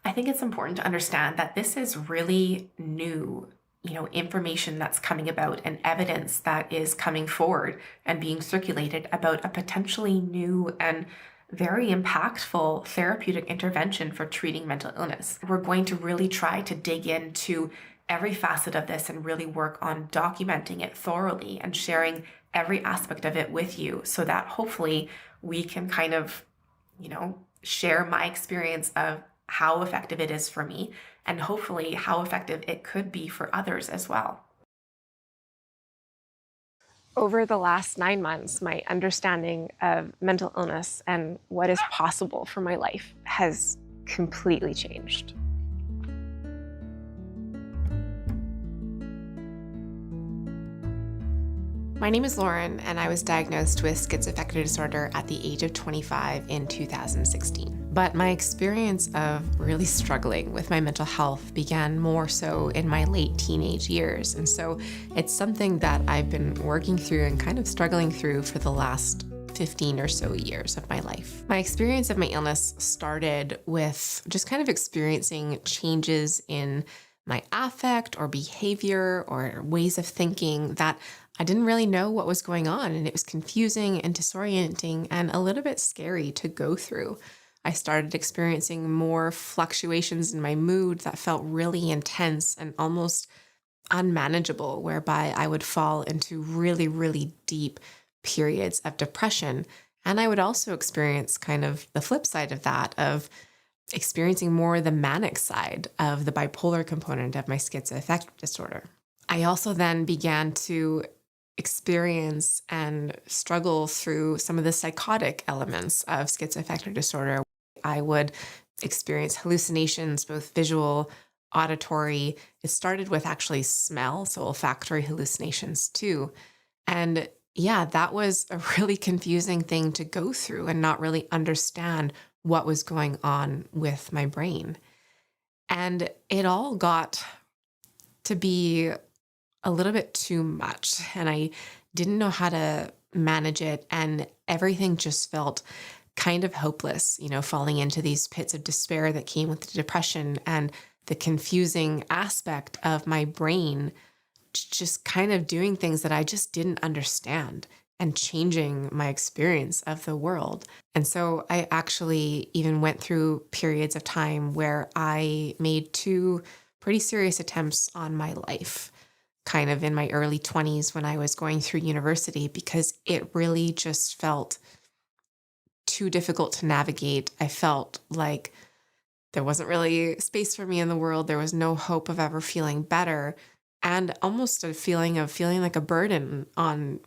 I think it's important to understand that this is really new, information that's coming about and evidence that is coming forward and being circulated about a potentially new and very impactful therapeutic intervention for treating mental illness. We're going to really try to dig into every facet of this and really work on documenting it thoroughly and sharing every aspect of it with you so that hopefully we can kind of, share my experience of how effective it is for me, and hopefully how effective it could be for others as well. Over the last 9 months, my understanding of mental illness and what is possible for my life has completely changed. My name is Lauren, and I was diagnosed with schizoaffective disorder at the age of 25 in 2016. But my experience of really struggling with my mental health began more so in my late teenage years. And so it's something that I've been working through and kind of struggling through for the last 15 or so years of my life. My experience of my illness started with just kind of experiencing changes in my affect or behavior or ways of thinking that I didn't really know what was going on, and it was confusing and disorienting and a little bit scary to go through. I started experiencing more fluctuations in my mood that felt really intense and almost unmanageable, whereby I would fall into really, really deep periods of depression. And I would also experience kind of the flip side of that, of experiencing more the manic side of the bipolar component of my schizoaffective disorder. I also then began to experience and struggle through some of the psychotic elements of schizoaffective disorder. I would experience hallucinations, both visual, auditory. It started with actually smell, so olfactory hallucinations too. And yeah, that was a really confusing thing to go through and not really understand what was going on with my brain. And it all got to be a little bit too much, and I didn't know how to manage it, and everything just felt kind of hopeless, falling into these pits of despair that came with the depression and the confusing aspect of my brain just kind of doing things that I just didn't understand and changing my experience of the world. And so I actually even went through periods of time where I made 2 pretty serious attempts on my life, kind of in my early 20s when I was going through university, because it really just felt too difficult to navigate. I felt like there wasn't really space for me in the world. There was no hope of ever feeling better, and almost a feeling like a burden on,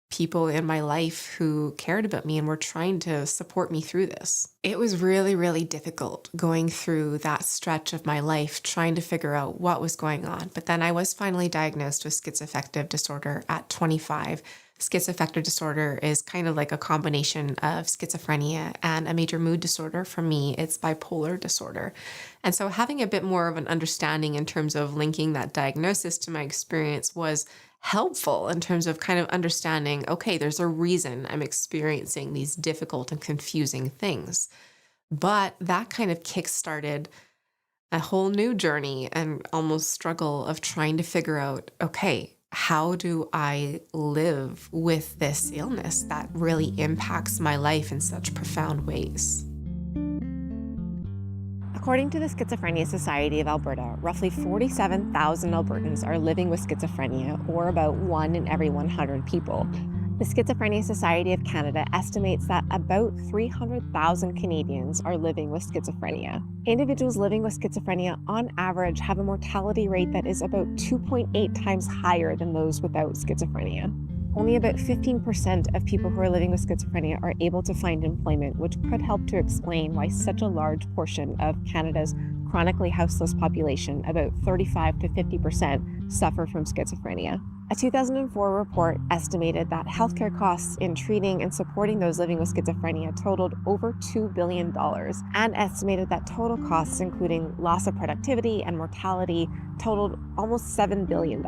people in my life who cared about me and were trying to support me through this. It was really, really difficult going through that stretch of my life, trying to figure out what was going on. But then I was finally diagnosed with schizoaffective disorder at 25. Schizoaffective disorder is kind of like a combination of schizophrenia and a major mood disorder. For me, it's bipolar disorder. And so having a bit more of an understanding in terms of linking that diagnosis to my experience was helpful in terms of kind of understanding, okay, there's a reason I'm experiencing these difficult and confusing things. But that kind of kickstarted a whole new journey and almost struggle of trying to figure out, okay, how do I live with this illness that really impacts my life in such profound ways? According to the Schizophrenia Society of Alberta, roughly 47,000 Albertans are living with schizophrenia, or about 1 in every 100 people. The Schizophrenia Society of Canada estimates that about 300,000 Canadians are living with schizophrenia. Individuals living with schizophrenia on average have a mortality rate that is about 2.8 times higher than those without schizophrenia. Only about 15% of people who are living with schizophrenia are able to find employment, which could help to explain why such a large portion of Canada's chronically houseless population, about 35 to 50%, suffer from schizophrenia. A 2004 report estimated that healthcare costs in treating and supporting those living with schizophrenia totaled over $2 billion, and estimated that total costs, including loss of productivity and mortality, totaled almost $7 billion.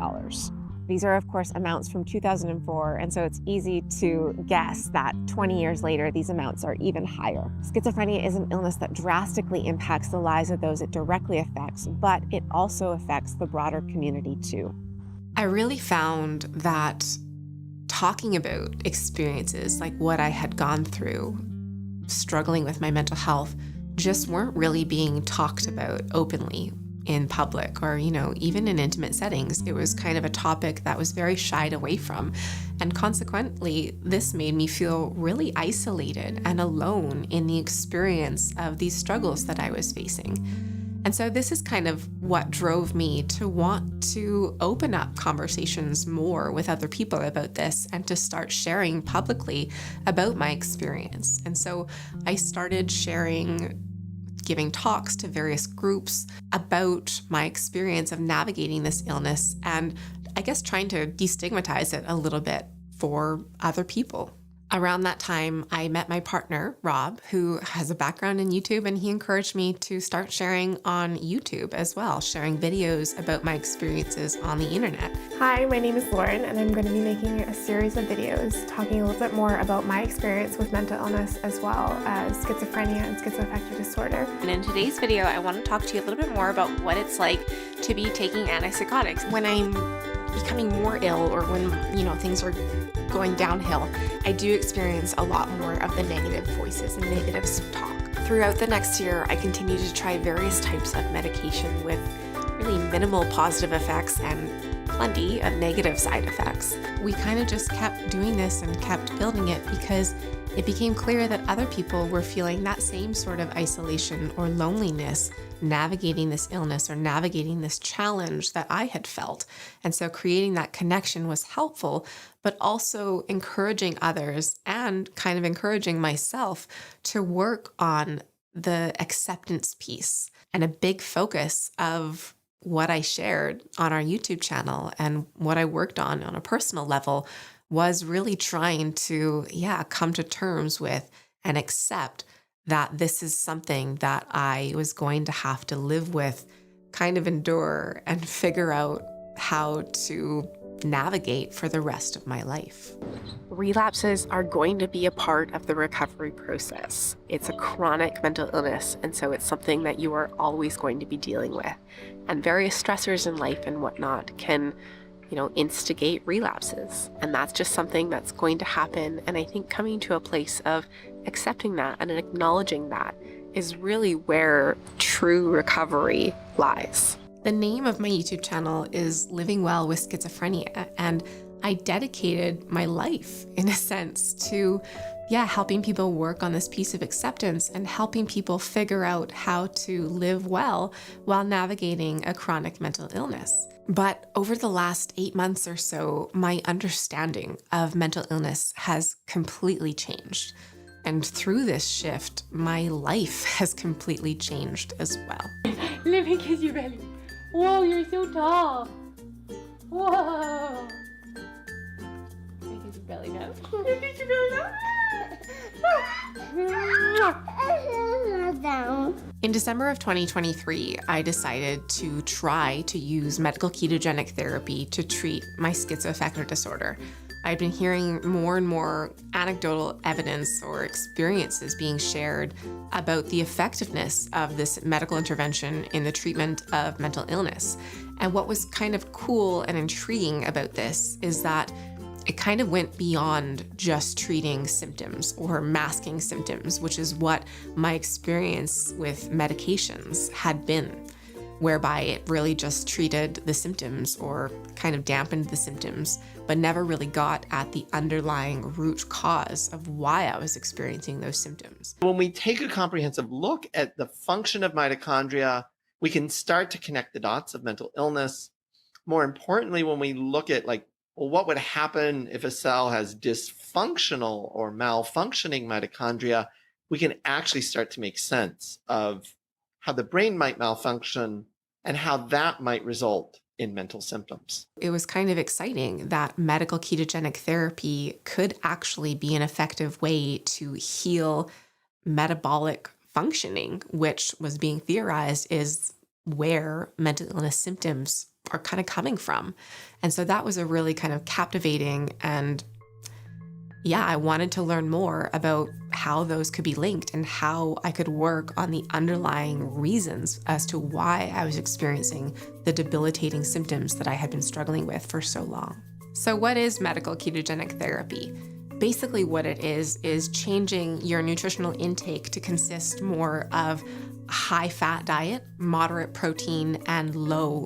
These are, of course, amounts from 2004, and so it's easy to guess that 20 years later, these amounts are even higher. Schizophrenia is an illness that drastically impacts the lives of those it directly affects, but it also affects the broader community too. I really found that talking about experiences like what I had gone through, struggling with my mental health, just weren't really being talked about openly in public or, even in intimate settings. It was kind of a topic that was very shied away from. And consequently, this made me feel really isolated and alone in the experience of these struggles that I was facing. And so this is kind of what drove me to want to open up conversations more with other people about this and to start sharing publicly about my experience. And so I started giving talks to various groups about my experience of navigating this illness and I guess trying to destigmatize it a little bit for other people. Around that time, I met my partner, Rob, who has a background in YouTube, and he encouraged me to start sharing on YouTube as well, sharing videos about my experiences on the internet. Hi, my name is Lauren, and I'm going to be making a series of videos talking a little bit more about my experience with mental illness as well as schizophrenia and schizoaffective disorder. And in today's video, I want to talk to you a little bit more about what it's like to be taking antipsychotics. When I'm becoming more ill or when, things are going downhill, I do experience a lot more of the negative voices and negative talk. Throughout the next year, I continue to try various types of medication with really minimal positive effects and plenty of negative side effects. We kind of just kept doing this and kept building it because it became clear that other people were feeling that same sort of isolation or loneliness navigating this illness or navigating this challenge that I had felt. And so creating that connection was helpful, but also encouraging others and kind of encouraging myself to work on the acceptance piece. And a big focus of what I shared on our YouTube channel and what I worked on a personal level was really trying to, come to terms with and accept that this is something that I was going to have to live with, kind of endure and figure out how to navigate for the rest of my life. Relapses are going to be a part of the recovery process. It's a chronic mental illness, and so it's something that you are always going to be dealing with. And various stressors in life and whatnot can instigate relapses. And that's just something that's going to happen. And I think coming to a place of accepting that and acknowledging that is really where true recovery lies. The name of my YouTube channel is Living Well with Schizophrenia, and I dedicated my life, in a sense, to helping people work on this piece of acceptance and helping people figure out how to live well while navigating a chronic mental illness. But over the last 8 months or so, my understanding of mental illness has completely changed. And through this shift, my life has completely changed as well. Let me kiss your belly. Whoa, you're so tall. Whoa. Can I kiss your belly now? Can I kiss your belly now? In December of 2023, I decided to try to use medical ketogenic therapy to treat my schizoaffective disorder. I've been hearing more and more anecdotal evidence or experiences being shared about the effectiveness of this medical intervention in the treatment of mental illness. And what was kind of cool and intriguing about this is that it kind of went beyond just treating symptoms or masking symptoms, which is what my experience with medications had been, whereby it really just treated the symptoms or kind of dampened the symptoms, but never really got at the underlying root cause of why I was experiencing those symptoms. When we take a comprehensive look at the function of mitochondria, we can start to connect the dots of mental illness. More importantly, when we look at what would happen if a cell has dysfunctional or malfunctioning mitochondria, we can actually start to make sense of how the brain might malfunction and how that might result in mental symptoms. It was kind of exciting that medical ketogenic therapy could actually be an effective way to heal metabolic functioning, which was being theorized is where mental illness symptoms are kind of coming from. And so that was a really kind of captivating, and yeah, I wanted to learn more about how those could be linked and how I could work on the underlying reasons as to why I was experiencing the debilitating symptoms that I had been struggling with for so long. So what is medical ketogenic therapy? Basically what it is changing your nutritional intake to consist more of a high-fat diet, moderate protein, and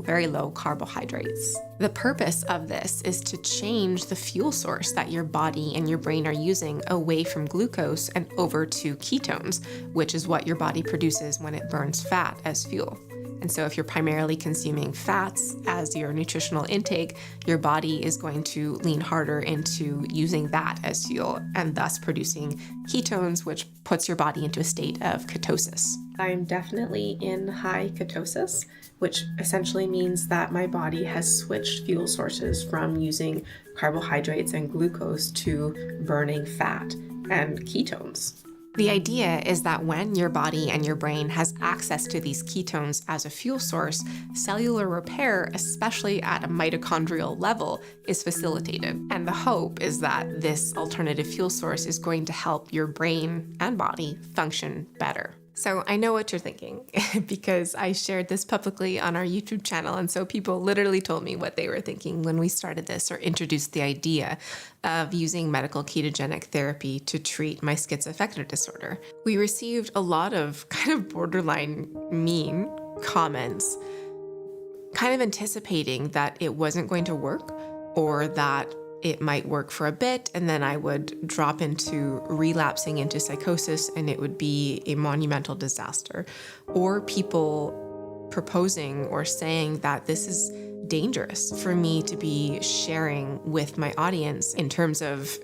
very low carbohydrates. The purpose of this is to change the fuel source that your body and your brain are using away from glucose and over to ketones, which is what your body produces when it burns fat as fuel. And so if you're primarily consuming fats as your nutritional intake, your body is going to lean harder into using that as fuel and thus producing ketones, which puts your body into a state of ketosis. I'm definitely in high ketosis, which essentially means that my body has switched fuel sources from using carbohydrates and glucose to burning fat and ketones. The idea is that when your body and your brain has access to these ketones as a fuel source, cellular repair, especially at a mitochondrial level, is facilitated. And the hope is that this alternative fuel source is going to help your brain and body function better. So I know what you're thinking because I shared this publicly on our YouTube channel. And so people literally told me what they were thinking when we started this or introduced the idea of using medical ketogenic therapy to treat my schizoaffective disorder. We received a lot of kind of borderline mean comments, kind of anticipating that it wasn't going to work or that it might work for a bit, and then I would drop into relapsing into psychosis and it would be a monumental disaster. Or people proposing or saying that this is dangerous for me to be sharing with my audience in terms of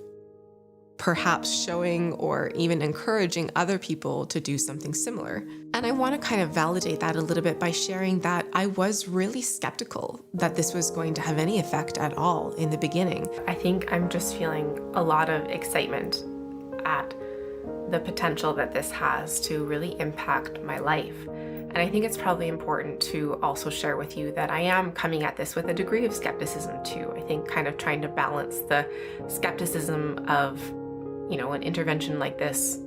perhaps showing or even encouraging other people to do something similar. And I want to kind of validate that a little bit by sharing that I was really skeptical that this was going to have any effect at all in the beginning. I think I'm just feeling a lot of excitement at the potential that this has to really impact my life. And I think it's probably important to also share with you that I am coming at this with a degree of skepticism too. I think kind of trying to balance the skepticism of, an intervention like this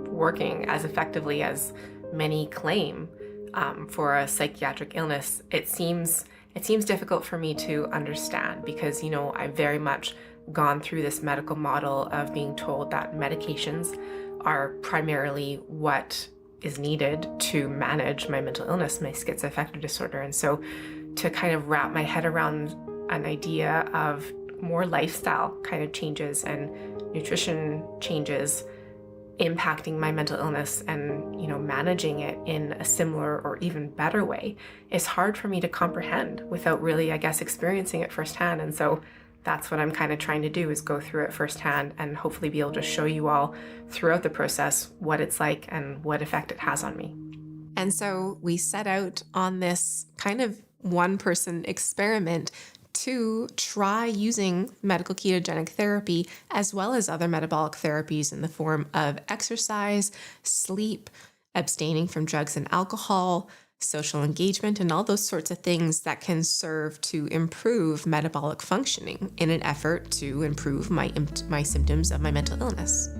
working as effectively as many claim for a psychiatric illness. It seems difficult for me to understand because, I've very much gone through this medical model of being told that medications are primarily what is needed to manage my mental illness, my schizoaffective disorder. And so to kind of wrap my head around an idea of more lifestyle kind of changes and nutrition changes impacting my mental illness and, managing it in a similar or even better way is hard for me to comprehend without really, experiencing it firsthand. And so that's what I'm kind of trying to do is go through it firsthand and hopefully be able to show you all throughout the process what it's like and what effect it has on me. And so we set out on this kind of one-person experiment to try using medical ketogenic therapy as well as other metabolic therapies in the form of exercise, sleep, abstaining from drugs and alcohol, social engagement, and all those sorts of things that can serve to improve metabolic functioning in an effort to improve my symptoms of my mental illness.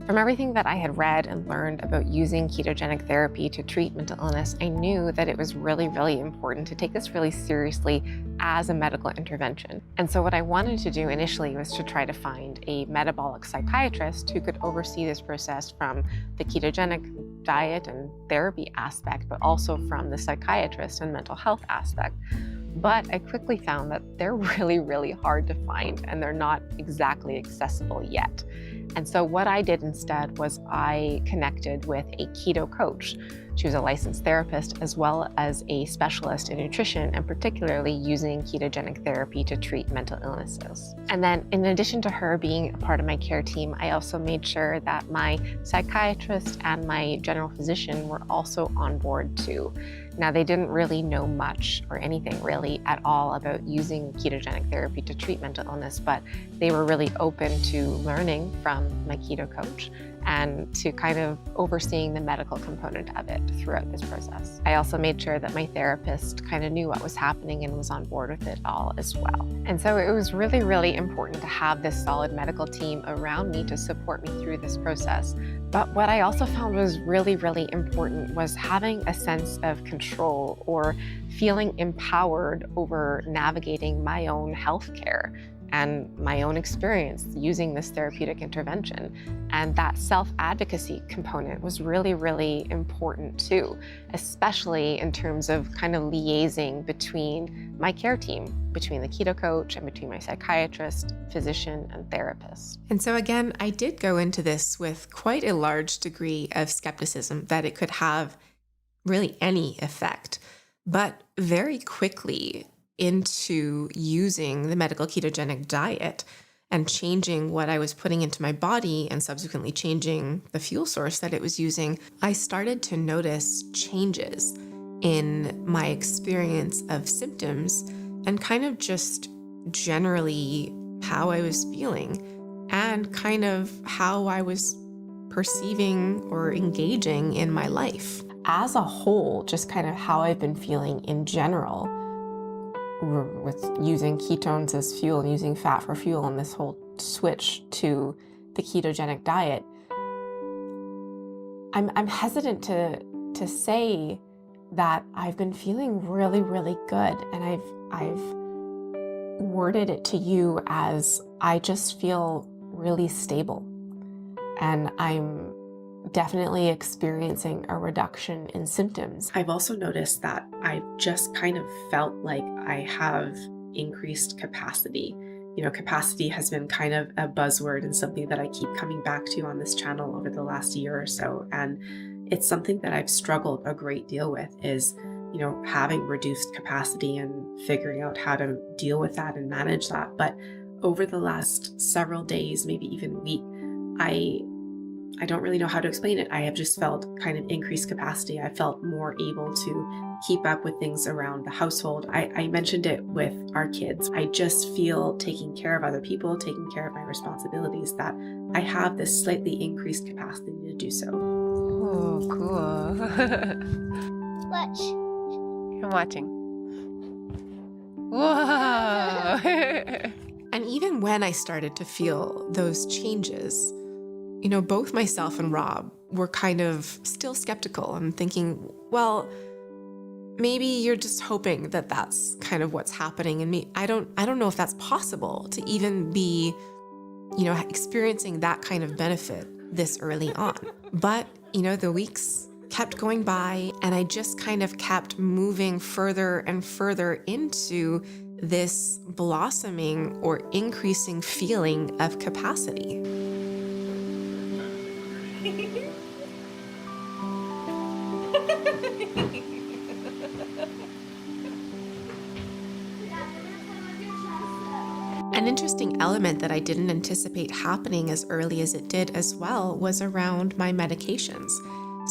From everything that I had read and learned about using ketogenic therapy to treat mental illness, I knew that it was really, really important to take this really seriously as a medical intervention. And so what I wanted to do initially was to try to find a metabolic psychiatrist who could oversee this process from the ketogenic diet and therapy aspect, but also from the psychiatrist and mental health aspect. But I quickly found that they're really, really hard to find and they're not exactly accessible yet. And so what I did instead was I connected with a keto coach. She was a licensed therapist as well as a specialist in nutrition, and particularly using ketogenic therapy to treat mental illnesses. And then in addition to her being a part of my care team, I also made sure that my psychiatrist and my general physician were also on board too. Now, they didn't really know much or anything really at all about using ketogenic therapy to treat mental illness, but they were really open to learning from my keto coach and to kind of overseeing the medical component of it throughout this process. I also made sure that my therapist kind of knew what was happening and was on board with it all as well. And so it was really, really important to have this solid medical team around me to support me through this process. But what I also found was really, really important was having a sense of control or feeling empowered over navigating my own healthcare and my own experience using this therapeutic intervention. And that self-advocacy component was really, really important too, especially in terms of kind of liaising between my care team, between the keto coach and between my psychiatrist, physician, and therapist. And so again, I did go into this with quite a large degree of skepticism that it could have really any effect. But very quickly, into using the medical ketogenic diet and changing what I was putting into my body and subsequently changing the fuel source that it was using, I started to notice changes in my experience of symptoms and kind of just generally how I was feeling and kind of how I was perceiving or engaging in my life. As a whole, just kind of how I've been feeling in general with using ketones as fuel and using fat for fuel and this whole switch to the ketogenic diet, I'm hesitant to say that I've been feeling really, really good. And I've worded it to you as I just feel really stable. And I'm definitely experiencing a reduction in symptoms. I've also noticed that I've just kind of felt like I have increased capacity. You know, capacity has been kind of a buzzword and something that I keep coming back to on this channel over the last year or so. And it's something that I've struggled a great deal with is, you know, having reduced capacity and figuring out how to deal with that and manage that. But over the last several days, maybe even week, I don't really know how to explain it. I have just felt kind of increased capacity. I felt more able to keep up with things around the household. I mentioned it with our kids. I just feel taking care of other people, taking care of my responsibilities, that I have this slightly increased capacity to do so. Oh, cool. Watch. I'm watching. Whoa. And even when I started to feel those changes, you know, both myself and Rob were kind of still skeptical and thinking, well, maybe you're just hoping that that's kind of what's happening. And I don't know if that's possible to even be, you know, experiencing that kind of benefit this early on. But, you know, the weeks kept going by and I just kind of kept moving further and further into this blossoming or increasing feeling of capacity. An interesting element that I didn't anticipate happening as early as it did as well was around my medications.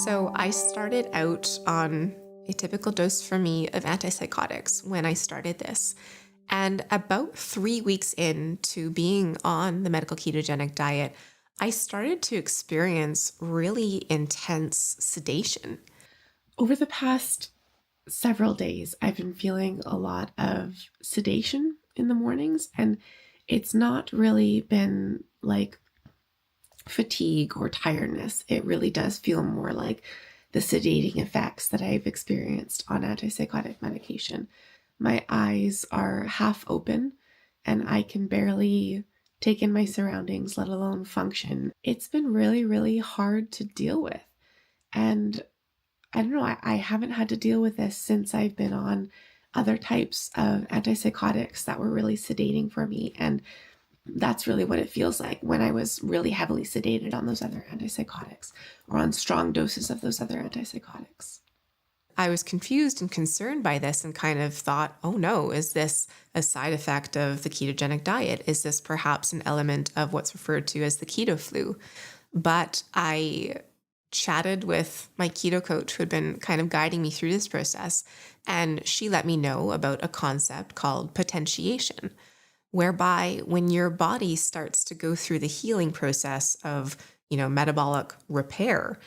So I started out on a typical dose for me of antipsychotics when I started this. And about 3 weeks into being on the medical ketogenic diet, I started to experience really intense sedation. Over the past several days, I've been feeling a lot of sedation in the mornings, and it's not really been like fatigue or tiredness. It really does feel more like the sedating effects that I've experienced on antipsychotic medication. My eyes are half open and I can barely take in my surroundings, let alone function. It's been really, really hard to deal with. And I don't know, I haven't had to deal with this since I've been on other types of antipsychotics that were really sedating for me. And That's really what it feels like when I was really heavily sedated on those other antipsychotics or on strong doses of those other antipsychotics. I was confused and concerned by this and kind of thought, oh no, is this a side effect of the ketogenic diet? Is this perhaps an element of what's referred to as the keto flu? But I chatted with my keto coach who had been kind of guiding me through this process, and she let me know about a concept called potentiation, whereby when your body starts to go through the healing process of, metabolic repair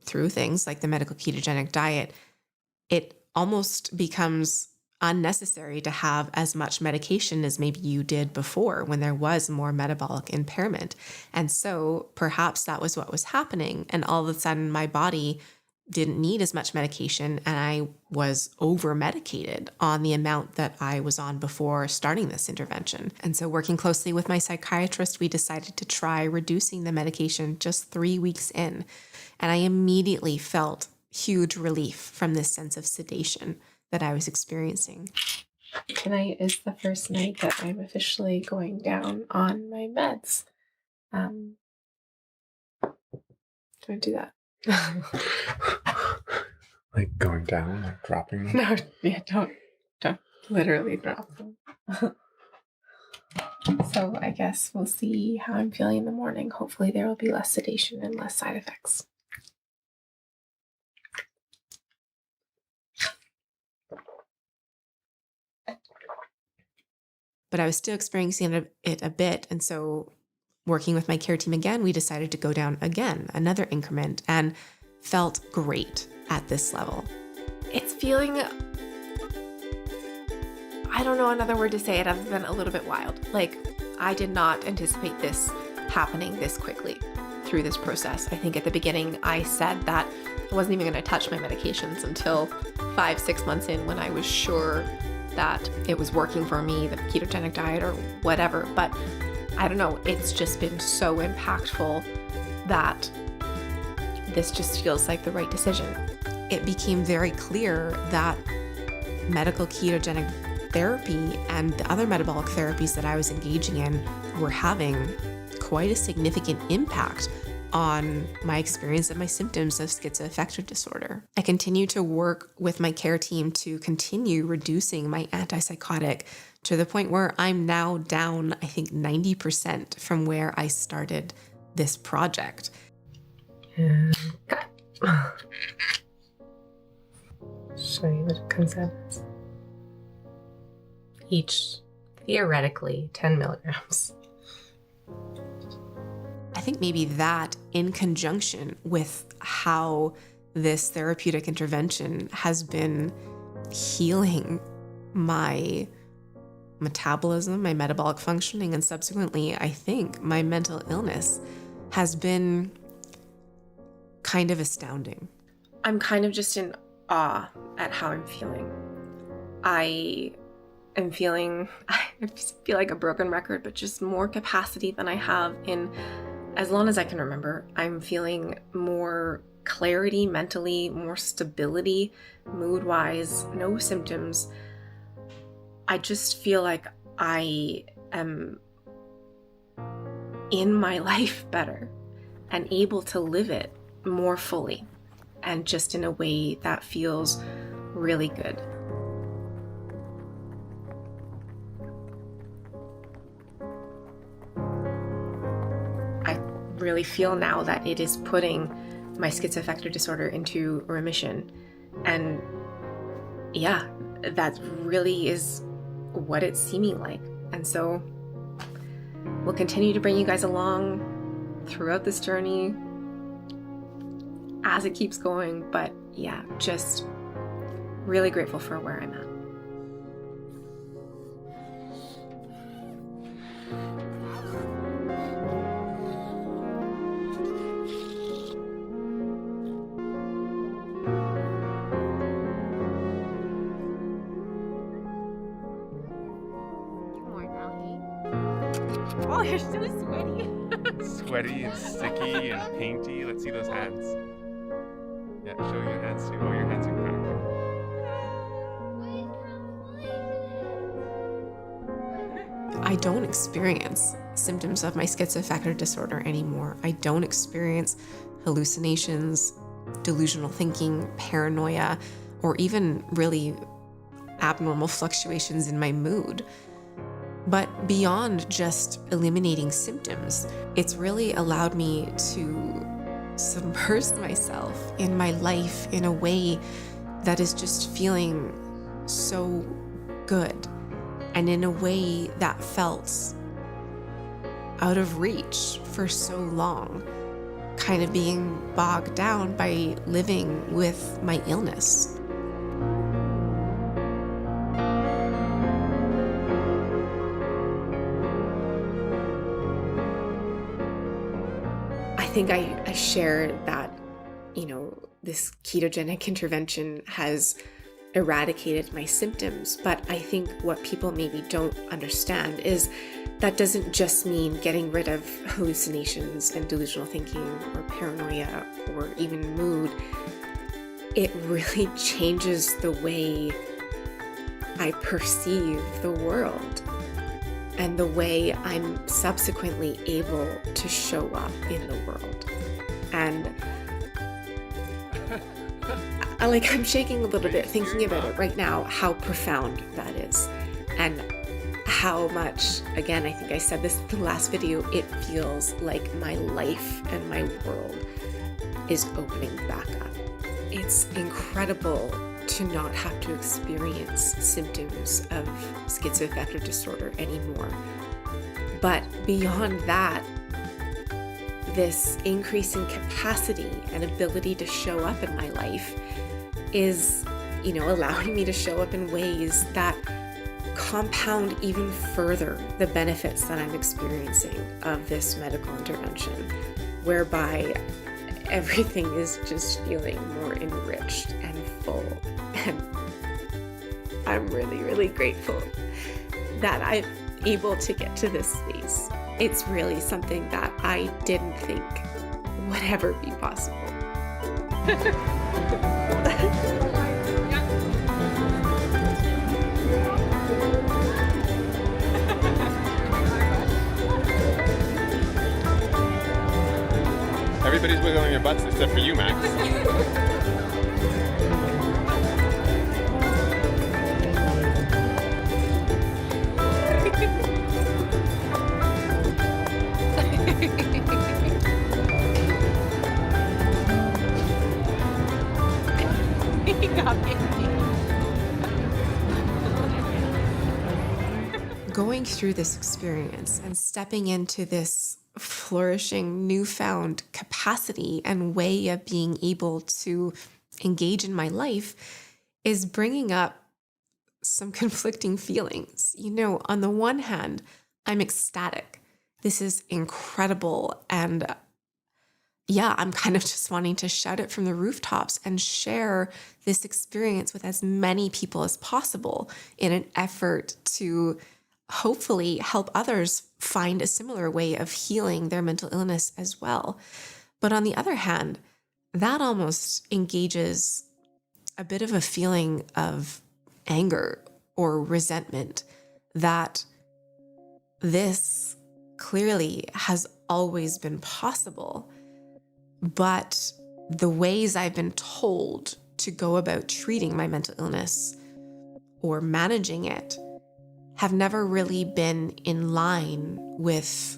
through things like the medical ketogenic diet, it almost becomes unnecessary to have as much medication as maybe you did before when there was more metabolic impairment. And so perhaps that was what was happening. And all of a sudden my body didn't need as much medication and I was over medicated on the amount that I was on before starting this intervention. And so working closely with my psychiatrist, we decided to try reducing the medication just 3 weeks in. And I immediately felt huge relief from this sense of sedation that I was experiencing. Tonight is the first night that I'm officially going down on my meds. Do I do that? Like going down, like dropping? No, yeah, don't literally drop them. So I guess we'll see how I'm feeling in the morning. Hopefully there will be less sedation and less side effects. But I was still experiencing it a bit. And so working with my care team again, we decided to go down again, another increment, and felt great at this level. It's feeling, I don't know another word to say it other than a little bit wild. Like, I did not anticipate this happening this quickly through this process. I think at the beginning I said that I wasn't even going to touch my medications until 5-6 months in, when I was sure that it was working for me, the ketogenic diet or whatever. But I don't know, it's just been so impactful that this just feels like the right decision. It became very clear that medical ketogenic therapy and the other metabolic therapies that I was engaging in were having quite a significant impact on my experience and my symptoms of schizoaffective disorder. I continue to work with my care team to continue reducing my antipsychotic to the point where I'm now down, I think, 90% from where I started this project. Show you the concepts. Each theoretically 10 milligrams. I think maybe that, in conjunction with how this therapeutic intervention has been healing my metabolism, my metabolic functioning, and subsequently, I think, my mental illness, has been kind of astounding. I'm kind of just in awe at how I'm feeling. I feel like a broken record, but just more capacity than I have in as long as I can remember. I'm feeling more clarity mentally, more stability, mood-wise, no symptoms. I just feel like I am in my life better and able to live it more fully and just in a way that feels really good. Really feel now that it is putting my schizoaffective disorder into remission. And yeah, that really is what it's seeming like. And so we'll continue to bring you guys along throughout this journey as it keeps going. But yeah, just really grateful for where I'm at. Oh, you're so sweaty. Sweaty and sticky and painty. Let's see those hands. Yeah, show your hands too. Oh, your hands are incredible. I don't experience symptoms of my schizoaffective disorder anymore. I don't experience hallucinations, delusional thinking, paranoia, or even really abnormal fluctuations in my mood. But beyond just eliminating symptoms, it's really allowed me to submerge myself in my life in a way that is just feeling so good, and in a way that felt out of reach for so long, kind of being bogged down by living with my illness. I think I shared that, this ketogenic intervention has eradicated my symptoms, but I think what people maybe don't understand is that doesn't just mean getting rid of hallucinations and delusional thinking or paranoia or even mood. It really changes the way I perceive the world and the way I'm subsequently able to show up in the world. And I'm shaking a little bit thinking about it right now, how profound that is. And how much, again, I think I said this in the last video, it feels like my life and my world is opening back up. It's incredible to not have to experience symptoms of schizoaffective disorder anymore. But beyond that, this increase in capacity and ability to show up in my life is, allowing me to show up in ways that compound even further the benefits that I'm experiencing of this medical intervention, whereby everything is just feeling more enriched and full. And I'm really, really grateful that I'm able to get to this space. It's really something that I didn't think would ever be possible. Everybody's wiggling their butts except for you, Max. Going through this experience and stepping into this flourishing newfound capacity and way of being able to engage in my life is bringing up some conflicting feelings. On the one hand, I'm ecstatic. This is incredible. And I'm kind of just wanting to shout it from the rooftops and share this experience with as many people as possible in an effort to hopefully help others find a similar way of healing their mental illness as well. But on the other hand, that almost engages a bit of a feeling of anger or resentment that this clearly has always been possible, but the ways I've been told to go about treating my mental illness or managing it have never really been in line with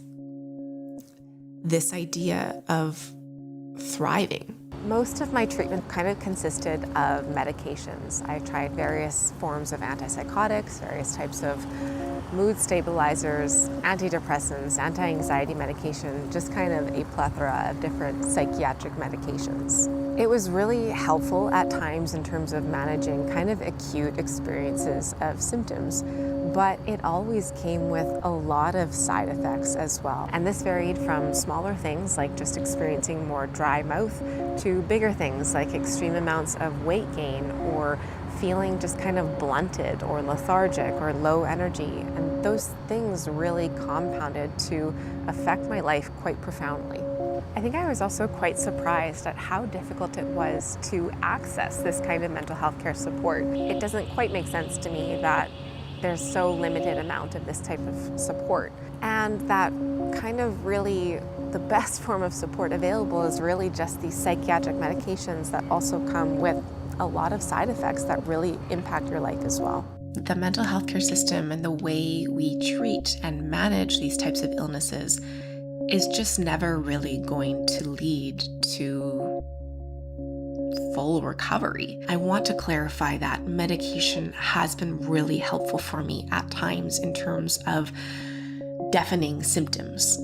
this idea of thriving. Most of my treatment kind of consisted of medications. I tried various forms of antipsychotics, various types of mood stabilizers, antidepressants, anti-anxiety medication, just kind of a plethora of different psychiatric medications. It was really helpful at times in terms of managing kind of acute experiences of symptoms, but it always came with a lot of side effects as well. And this varied from smaller things like just experiencing more dry mouth to bigger things like extreme amounts of weight gain or feeling just kind of blunted or lethargic or low energy. And those things really compounded to affect my life quite profoundly. I think I was also quite surprised at how difficult it was to access this kind of mental health care support. It doesn't quite make sense to me that there's so limited amount of this type of support. And that kind of really the best form of support available is really just these psychiatric medications that also come with a lot of side effects that really impact your life as well. The mental health care system and the way we treat and manage these types of illnesses is just never really going to lead to full recovery. I want to clarify that medication has been really helpful for me at times in terms of deafening symptoms.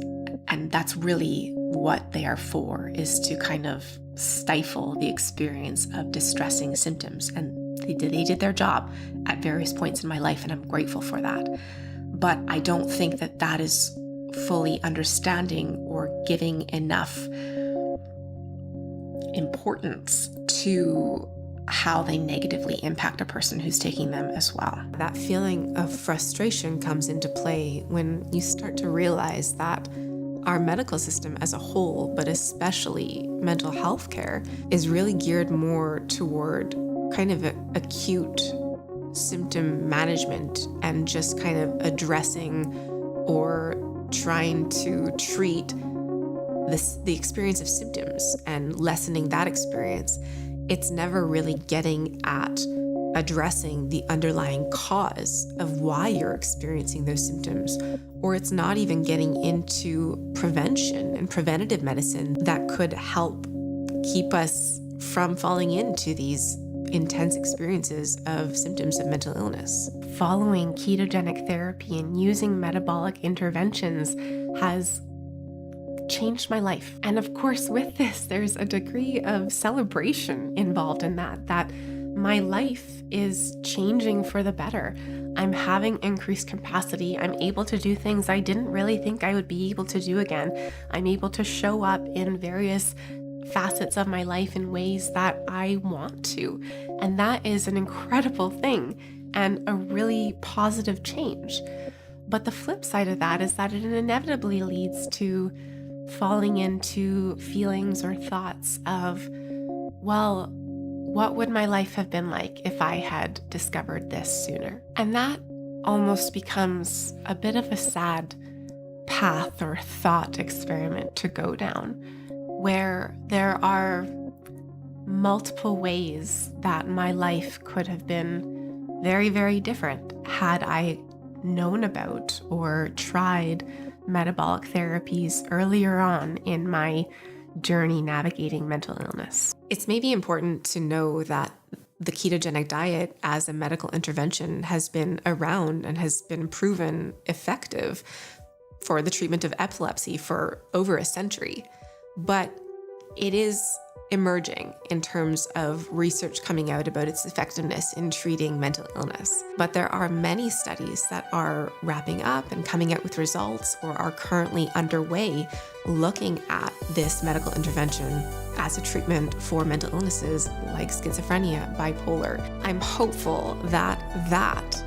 And that's really what they are for, is to kind of stifle the experience of distressing symptoms. And they did their job at various points in my life, and I'm grateful for that. But I don't think that that is fully understanding or giving enough importance to how they negatively impact a person who's taking them as well. That feeling of frustration comes into play when you start to realize that our medical system as a whole, but especially mental health care, is really geared more toward kind of acute symptom management and just kind of addressing or trying to treat the experience of symptoms and lessening that experience. It's never really getting at addressing the underlying cause of why you're experiencing those symptoms, or it's not even getting into prevention and preventative medicine that could help keep us from falling into these intense experiences of symptoms of mental illness. Following ketogenic therapy and using metabolic interventions has changed my life. And of course, with this, there's a degree of celebration involved in that my life is changing for the better. I'm having increased capacity. I'm able to do things I didn't really think I would be able to do again. I'm able to show up in various facets of my life in ways that I want to. And that is an incredible thing and a really positive change. But the flip side of that is that it inevitably leads to falling into feelings or thoughts of, well, what would my life have been like if I had discovered this sooner? And that almost becomes a bit of a sad path or thought experiment to go down, where there are multiple ways that my life could have been very, very different had I known about or tried metabolic therapies earlier on in my journey navigating mental illness. It's maybe important to know that the ketogenic diet as a medical intervention has been around and has been proven effective for the treatment of epilepsy for over a century. But it is emerging in terms of research coming out about its effectiveness in treating mental illness. But there are many studies that are wrapping up and coming out with results or are currently underway looking at this medical intervention as a treatment for mental illnesses like schizophrenia, bipolar. I'm hopeful that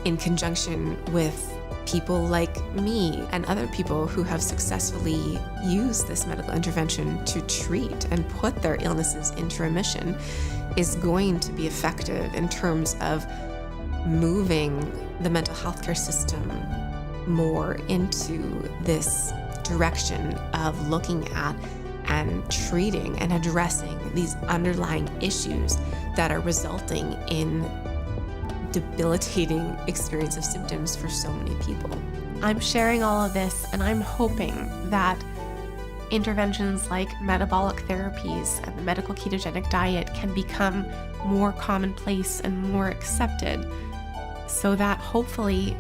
in conjunction with people like me and other people who have successfully used this medical intervention to treat and put their illnesses into remission, is going to be effective in terms of moving the mental health care system more into this direction of looking at and treating and addressing these underlying issues that are resulting in debilitating experience of symptoms for so many people. I'm sharing all of this, and I'm hoping that interventions like metabolic therapies and the medical ketogenic diet can become more commonplace and more accepted, so that hopefully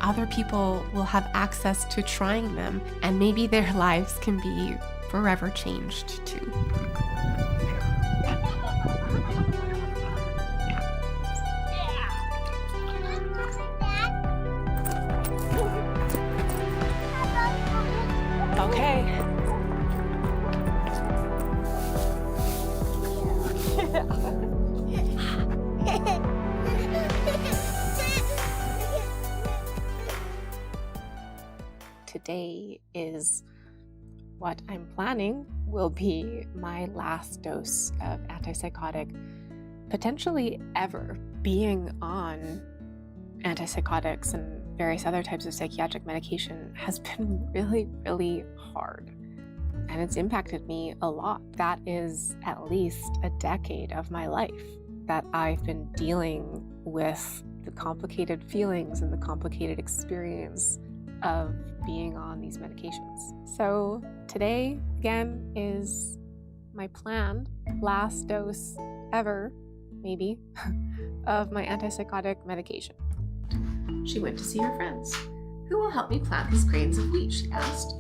other people will have access to trying them, and maybe their lives can be forever changed too. Okay. Today is what I'm planning will be my last dose of antipsychotic, potentially ever. Being on antipsychotics and various other types of psychiatric medication has been really, really hard. And it's impacted me a lot. That is at least a decade of my life that I've been dealing with the complicated feelings and the complicated experience of being on these medications. So today, again, is my planned last dose ever, maybe, of my antipsychotic medication. She went to see her friends. Who will help me plant these grains of wheat, she asked.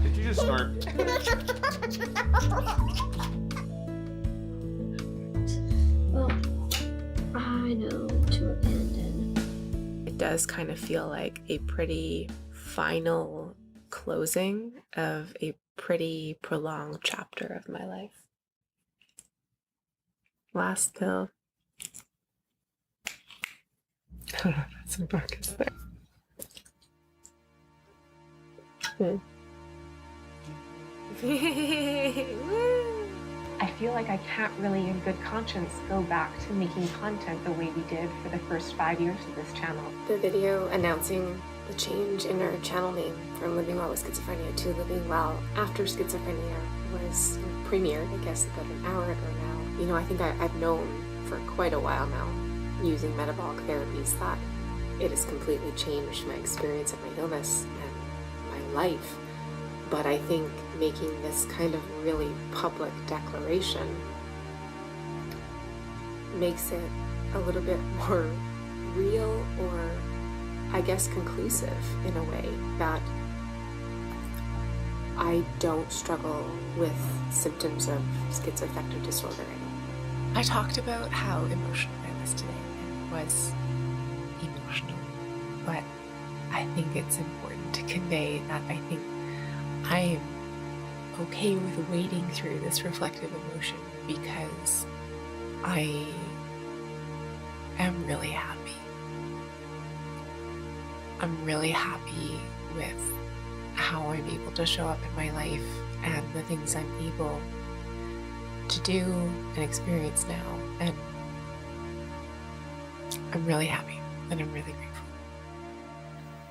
Did you just snort? Well, I know to abandon. It does kind of feel like a pretty final closing of a pretty prolonged chapter of my life. Last pill. Some buckets there. I feel like I can't really in good conscience go back to making content the way we did for the first 5 years of this channel. The video announcing the change in our channel name from Living Well with Schizophrenia to Living Well After Schizophrenia was premiered, I guess, about an hour ago now. You know, I think I've known for quite a while now, using metabolic therapies, that it has completely changed my experience of my illness and my life. But I think making this kind of really public declaration makes it a little bit more real, or I guess conclusive in a way, that I don't struggle with symptoms of schizoaffective disorder anymore. I talked about how emotional I was today, and it was emotional, but I think it's important to convey that I think I am okay with wading through this reflective emotion because I am really happy. I'm really happy with how I'm able to show up in my life and the things I'm able to do and experience now. And I'm really happy and I'm really grateful.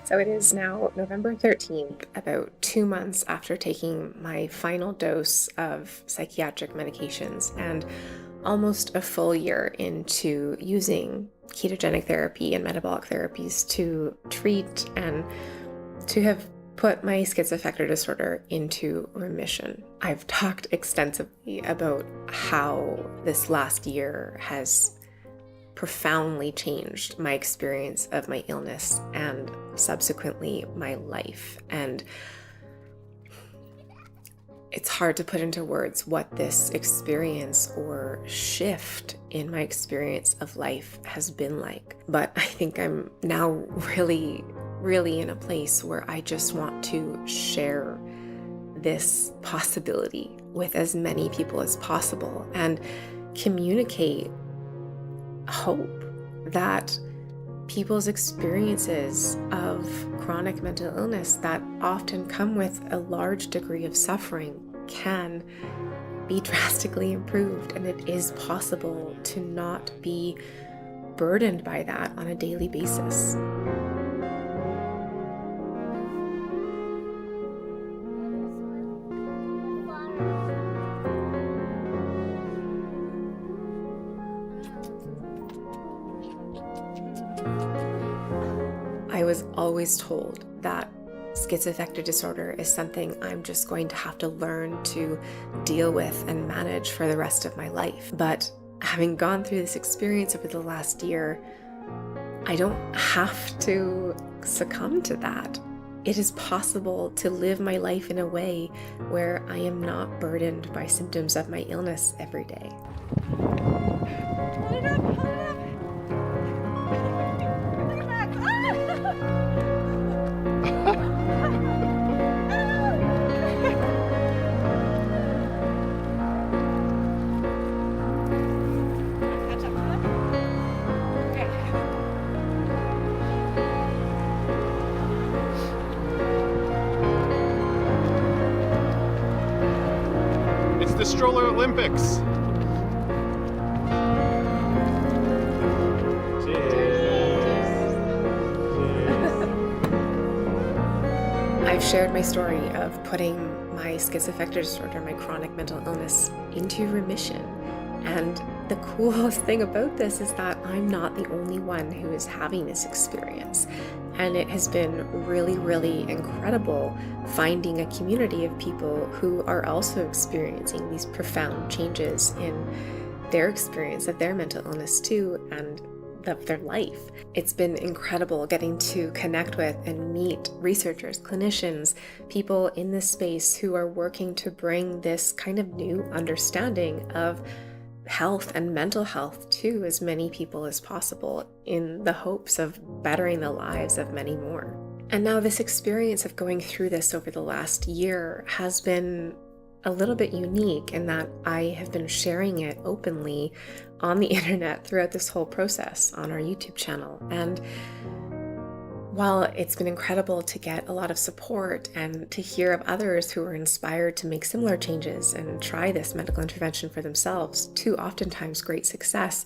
So it is now November 13th, about 2 months after taking my final dose of psychiatric medications and almost a full year into using ketogenic therapy and metabolic therapies to treat and to have put my schizoaffective disorder into remission. I've talked extensively about how this last year has profoundly changed my experience of my illness and subsequently my life. And it's hard to put into words what this experience or shift in my experience of life has been like. But I think I'm now really in a place where I just want to share this possibility with as many people as possible and communicate hope that people's experiences of chronic mental illness that often come with a large degree of suffering can be drastically improved, and it is possible to not be burdened by that on a daily basis. I was always told that schizoaffective disorder is something I'm just going to have to learn to deal with and manage for the rest of my life. But having gone through this experience over the last year, I don't have to succumb to that. It is possible to live my life in a way where I am not burdened by symptoms of my illness every day. the Stroller Olympics. I've shared my story of putting my schizoaffective disorder, my chronic mental illness, into remission. And the coolest thing about this is that I'm not the only one who is having this experience. And it has been really, really incredible finding a community of people who are also experiencing these profound changes in their experience of their mental illness too, and of their life. It's been incredible getting to connect with and meet researchers, clinicians, people in this space who are working to bring this kind of new understanding of health and mental health to as many people as possible, in the hopes of bettering the lives of many more. And now this experience of going through this over the last year has been a little bit unique in that I have been sharing it openly on the internet throughout this whole process on our YouTube channel. And while it's been incredible to get a lot of support and to hear of others who are inspired to make similar changes and try this medical intervention for themselves to oftentimes great success,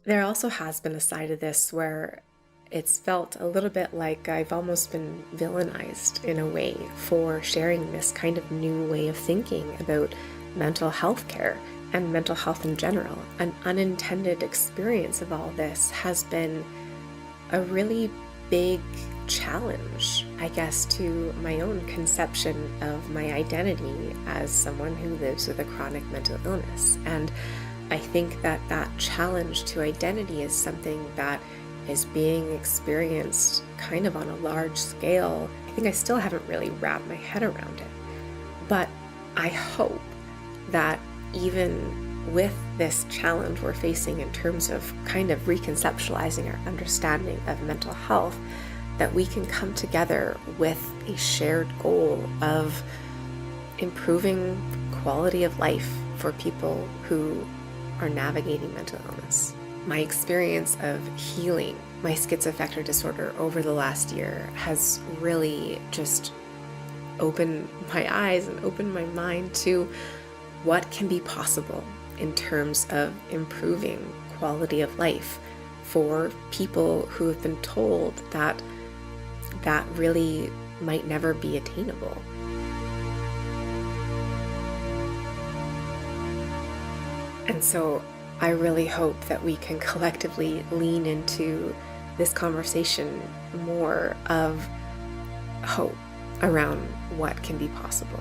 there also has been a side of this where it's felt a little bit like I've almost been villainized in a way for sharing this kind of new way of thinking about mental health care and mental health in general. An unintended experience of all this has been a really big challenge, I guess, to my own conception of my identity as someone who lives with a chronic mental illness. And I think that that challenge to identity is something that is being experienced kind of on a large scale. I think I still haven't really wrapped my head around it. But I hope that even with this challenge we're facing in terms of kind of reconceptualizing our understanding of mental health, that we can come together with a shared goal of improving quality of life for people who are navigating mental illness. My experience of healing my schizoaffective disorder over the last year has really just opened my eyes and opened my mind to what can be possible in terms of improving quality of life for people who have been told that that really might never be attainable. And so I really hope that we can collectively lean into this conversation more of hope around what can be possible.